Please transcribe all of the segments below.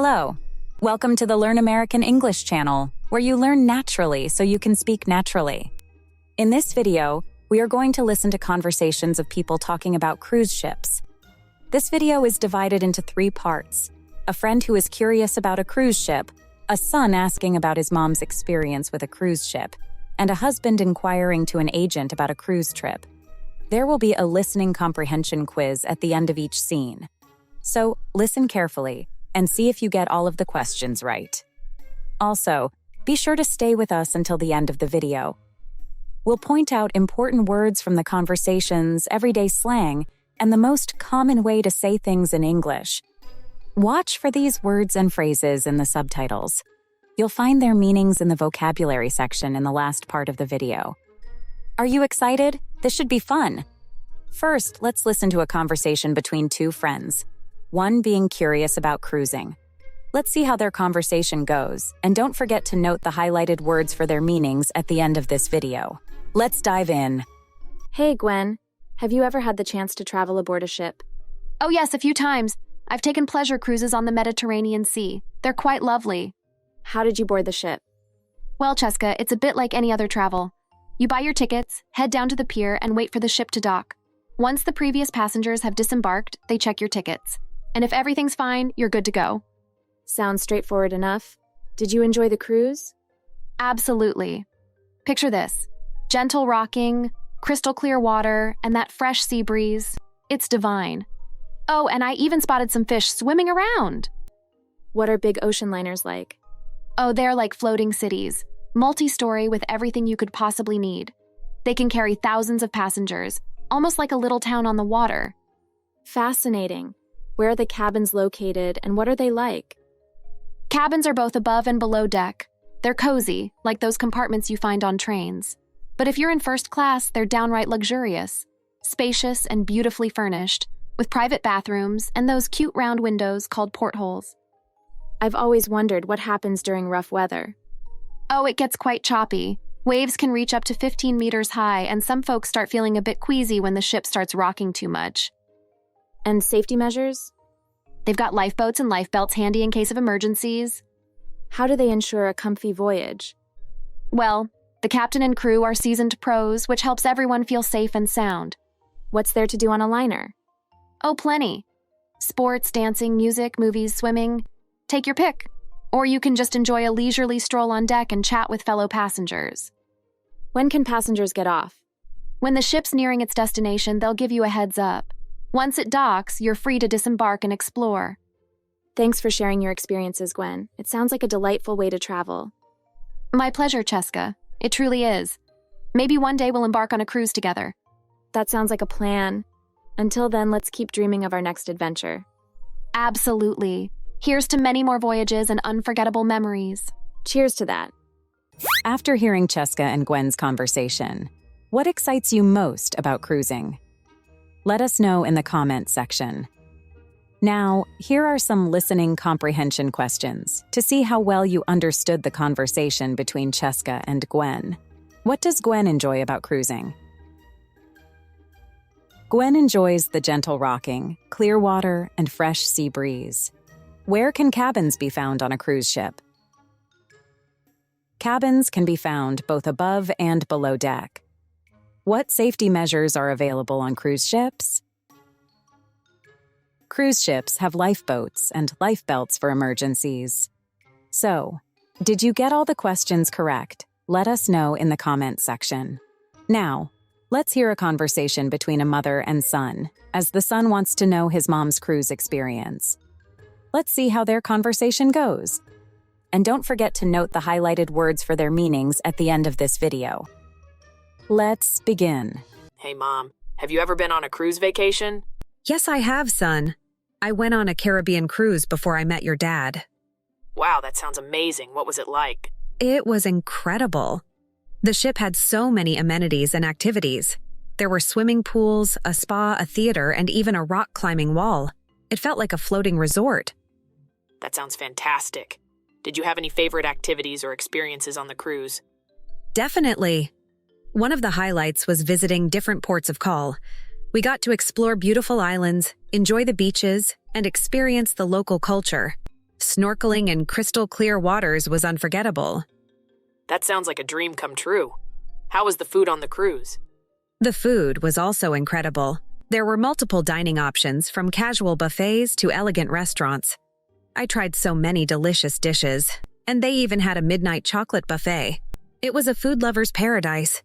Hello. Welcome to the Learn American English channel, where you learn naturally so you can speak naturally. In this video, we are going to listen to conversations of people talking about cruise ships. This video is divided into 3 parts: a friend who is curious about a cruise ship, a son asking about his mom's experience with a cruise ship, and a husband inquiring to an agent about a cruise trip. There will be a listening comprehension quiz at the end of each scene. So, listen carefully and see if you get all of the questions right. Also, be sure to stay with us until the end of the video. We'll point out important words from the conversations, everyday slang, and the most common way to say things in English. Watch for these words and phrases in the subtitles. You'll find their meanings in the vocabulary section in the last part of the video. Are you excited? This should be fun. First, let's listen to a conversation between 2 friends, one being curious about cruising. Let's see how their conversation goes, and don't forget to note the highlighted words for their meanings at the end of this video. Let's dive in. Hey, Gwen. Have you ever had the chance to travel aboard a ship? Oh yes, a few times. I've taken pleasure cruises on the Mediterranean Sea. They're quite lovely. How did you board the ship? Well, Cheska, it's a bit like any other travel. You buy your tickets, head down to the pier, and wait for the ship to dock. Once the previous passengers have disembarked, they check your tickets. And if everything's fine, you're good to go. Sounds straightforward enough. Did you enjoy the cruise? Absolutely. Picture this: gentle rocking, crystal clear water, and that fresh sea breeze. It's divine. Oh, and I even spotted some fish swimming around. What are big ocean liners like? Oh, they're like floating cities, multi-story with everything you could possibly need. They can carry thousands of passengers, almost like a little town on the water. Fascinating. Where are the cabins located, and what are they like? Cabins are both above and below deck. They're cozy, like those compartments you find on trains. But if you're in first class, they're downright luxurious, spacious and beautifully furnished, with private bathrooms and those cute round windows called portholes. I've always wondered what happens during rough weather. Oh, it gets quite choppy. Waves can reach up to 15 meters high, and some folks start feeling a bit queasy when the ship starts rocking too much. And safety measures? They've got lifeboats and life belts handy in case of emergencies. How do they ensure a comfy voyage? Well, the captain and crew are seasoned pros, which helps everyone feel safe and sound. What's there to do on a liner? Oh, plenty. Sports, dancing, music, movies, swimming. Take your pick. Or you can just enjoy a leisurely stroll on deck and chat with fellow passengers. When can passengers get off? When the ship's nearing its destination, they'll give you a heads up. Once it docks, you're free to disembark and explore. Thanks for sharing your experiences, Gwen. It sounds like a delightful way to travel. My pleasure, Cheska. It truly is. Maybe one day we'll embark on a cruise together. That sounds like a plan. Until then, let's keep dreaming of our next adventure. Absolutely. Here's to many more voyages and unforgettable memories. Cheers to that. After hearing Cheska and Gwen's conversation, what excites you most about cruising? Let us know in the comments section. Now, here are some listening comprehension questions to see how well you understood the conversation between Cheska and Gwen. What does Gwen enjoy about cruising? Gwen enjoys the gentle rocking, clear water, and fresh sea breeze. Where can cabins be found on a cruise ship? Cabins can be found both above and below deck. What safety measures are available on cruise ships? Cruise ships have lifeboats and life belts for emergencies. So, did you get all the questions correct? Let us know in the comments section. Now, let's hear a conversation between a mother and son, as the son wants to know his mom's cruise experience. Let's see how their conversation goes. And don't forget to note the highlighted words for their meanings at the end of this video. Let's begin. Hey, Mom. Have you ever been on a cruise vacation? Yes, I have, son. I went on a Caribbean cruise before I met your dad. Wow, that sounds amazing. What was it like? It was incredible. The ship had so many amenities and activities. There were swimming pools, a spa, a theater, and even a rock climbing wall. It felt like a floating resort. That sounds fantastic. Did you have any favorite activities or experiences on the cruise? Definitely. One of the highlights was visiting different ports of call. We got to explore beautiful islands, enjoy the beaches, and experience the local culture. Snorkeling in crystal clear waters was unforgettable. That sounds like a dream come true. How was the food on the cruise? The food was also incredible. There were multiple dining options, from casual buffets to elegant restaurants. I tried so many delicious dishes, and they even had a midnight chocolate buffet. It was a food lover's paradise.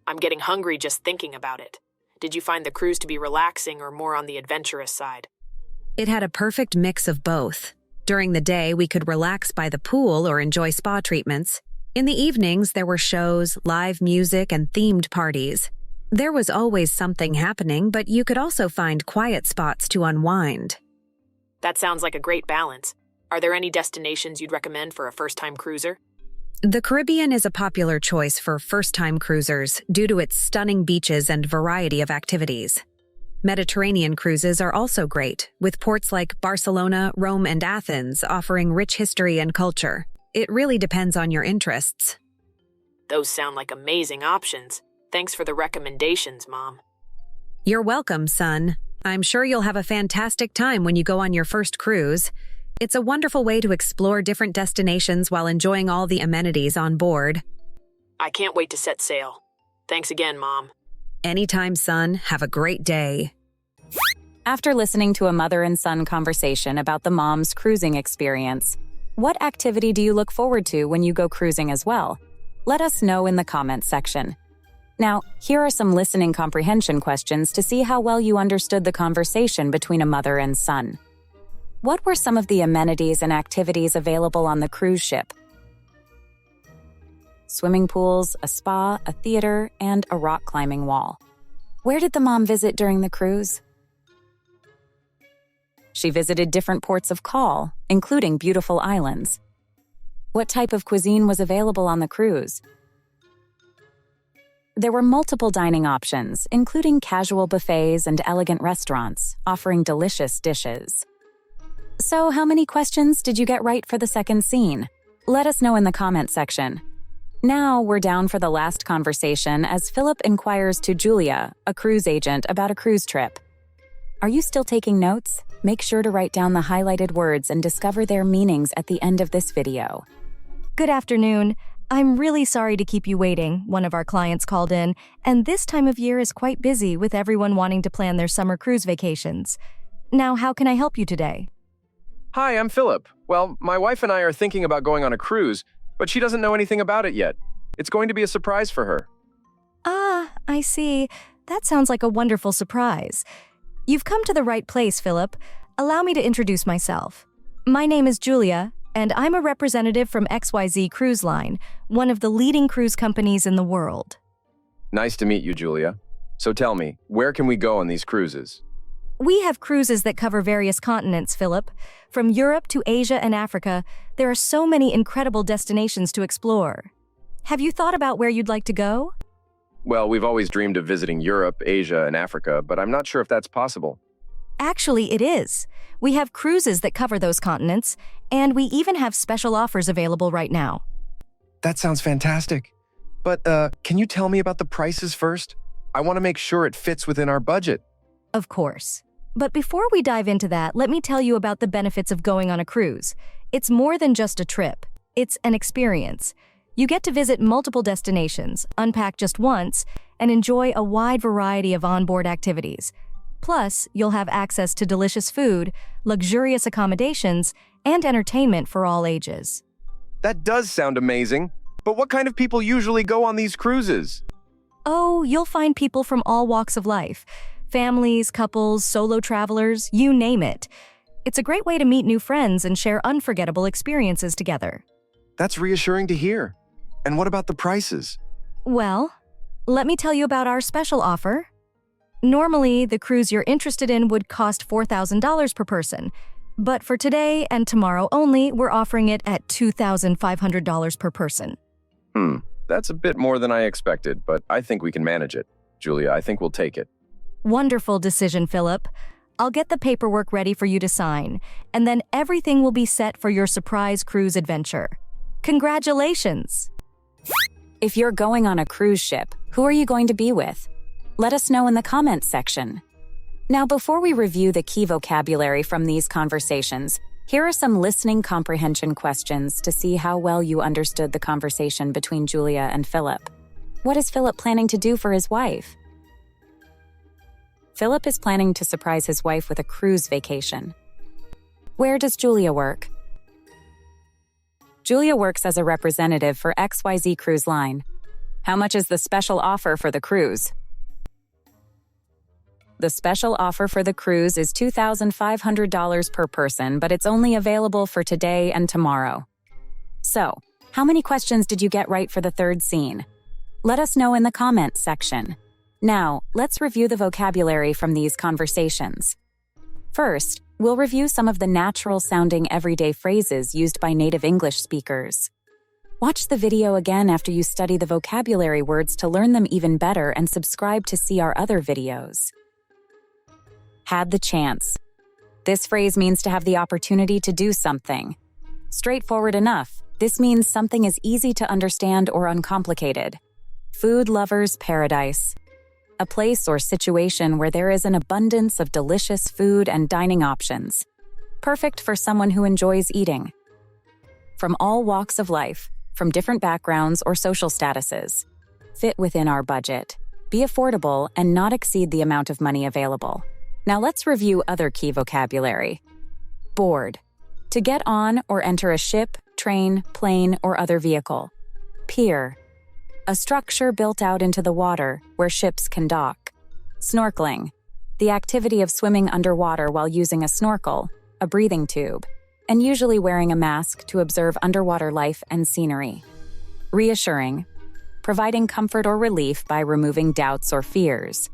I'm getting hungry just thinking about it. Did you find the cruise to be relaxing or more on the adventurous side? It had a perfect mix of both. During the day, we could relax by the pool or enjoy spa treatments. In the evenings, there were shows, live music, and themed parties. There was always something happening, but you could also find quiet spots to unwind. That sounds like a great balance. Are there any destinations you'd recommend for a first-time cruiser? The Caribbean is a popular choice for first-time cruisers due to its stunning beaches and variety of activities. Mediterranean cruises are also great, with ports like Barcelona, Rome, and Athens offering rich history and culture. It really depends on your interests. Those sound like amazing options. Thanks for the recommendations, Mom. You're welcome, son. I'm sure you'll have a fantastic time when you go on your first cruise. It's a wonderful way to explore different destinations while enjoying all the amenities on board. I can't wait to set sail. Thanks again, Mom. Anytime, son. Have a great day. After listening to a mother and son conversation about the mom's cruising experience, what activity do you look forward to when you go cruising as well? Let us know in the comments section. Now, here are some listening comprehension questions to see how well you understood the conversation between a mother and son. What were some of the amenities and activities available on the cruise ship? Swimming pools, a spa, a theater, and a rock climbing wall. Where did the mom visit during the cruise? She visited different ports of call, including beautiful islands. What type of cuisine was available on the cruise? There were multiple dining options, including casual buffets and elegant restaurants, offering delicious dishes. So, how many questions did you get right for the second scene? Let us know in the comment section. Now, we're down for the last conversation as Philip inquires to Julia, a cruise agent, about a cruise trip. Are you still taking notes? Make sure to write down the highlighted words and discover their meanings at the end of this video. Good afternoon. I'm really sorry to keep you waiting. One of our clients called in, and this time of year is quite busy with everyone wanting to plan their summer cruise vacations. Now, how can I help you today? Hi, I'm Philip. Well, my wife and I are thinking about going on a cruise, but she doesn't know anything about it yet. It's going to be a surprise for her. Ah, I see. That sounds like a wonderful surprise. You've come to the right place, Philip. Allow me to introduce myself. My name is Julia, and I'm a representative from XYZ Cruise Line, one of the leading cruise companies in the world. Nice to meet you, Julia. So tell me, where can we go on these cruises? We have cruises that cover various continents, Philip. From Europe to Asia and Africa, there are so many incredible destinations to explore. Have you thought about where you'd like to go? Well, we've always dreamed of visiting Europe, Asia, and Africa, but I'm not sure if that's possible. Actually, it is. We have cruises that cover those continents, and we even have special offers available right now. That sounds fantastic. But, can you tell me about the prices first? I want to make sure it fits within our budget. Of course. But before we dive into that, let me tell you about the benefits of going on a cruise. It's more than just a trip. It's an experience. You get to visit multiple destinations, unpack just once, and enjoy a wide variety of onboard activities. Plus, you'll have access to delicious food, luxurious accommodations, and entertainment for all ages. That does sound amazing. But what kind of people usually go on these cruises? Oh, you'll find people from all walks of life. Families, couples, solo travelers, you name it. It's a great way to meet new friends and share unforgettable experiences together. That's reassuring to hear. And what about the prices? Well, let me tell you about our special offer. Normally, the cruise you're interested in would cost $4,000 per person. But for today and tomorrow only, we're offering it at $2,500 per person. That's a bit more than I expected, but I think we can manage it. Julia, I think we'll take it. Wonderful decision, Philip. I'll get the paperwork ready for you to sign, and then everything will be set for your surprise cruise adventure. Congratulations! If you're going on a cruise ship, who are you going to be with? Let us know in the comments section. Now, before we review the key vocabulary from these conversations, Here are some listening comprehension questions to see how well you understood the conversation between Julia and Philip. What is Philip planning to do for his wife? Philip is planning to surprise his wife with a cruise vacation. Where does Julia work? Julia works as a representative for XYZ Cruise Line. How much is the special offer for the cruise? The special offer for the cruise is $2,500 per person, but it's only available for today and tomorrow. So, how many questions did you get right for the third scene? Let us know in the comments section. Now, let's review the vocabulary from these conversations. First, we'll review some of the natural-sounding everyday phrases used by native English speakers. Watch the video again after you study the vocabulary words to learn them even better and subscribe to see our other videos. Had the chance. This phrase means to have the opportunity to do something. Straightforward enough, this means something is easy to understand or uncomplicated. Food lover's paradise. A place or situation where there is an abundance of delicious food and dining options. Perfect for someone who enjoys eating. From all walks of life, from different backgrounds or social statuses. Fit within our budget. Be affordable and not exceed the amount of money available. Now let's review other key vocabulary. Board. To get on or enter a ship, train, plane, or other vehicle. Pier. A structure built out into the water where ships can dock. Snorkeling. The activity of swimming underwater while using a snorkel, a breathing tube, and usually wearing a mask to observe underwater life and scenery. Reassuring. Providing comfort or relief by removing doubts or fears.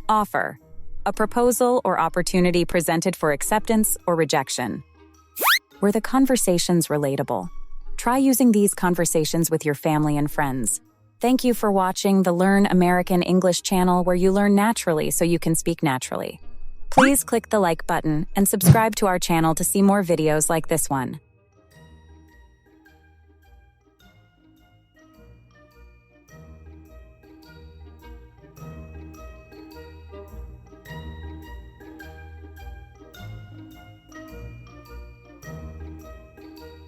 Offer. A proposal or opportunity presented for acceptance or rejection. Were the conversations relatable? Try using these conversations with your family and friends. Thank you for watching the Learn American English channel where you learn naturally so you can speak naturally. Please click the like button and subscribe to our channel to see more videos like this one.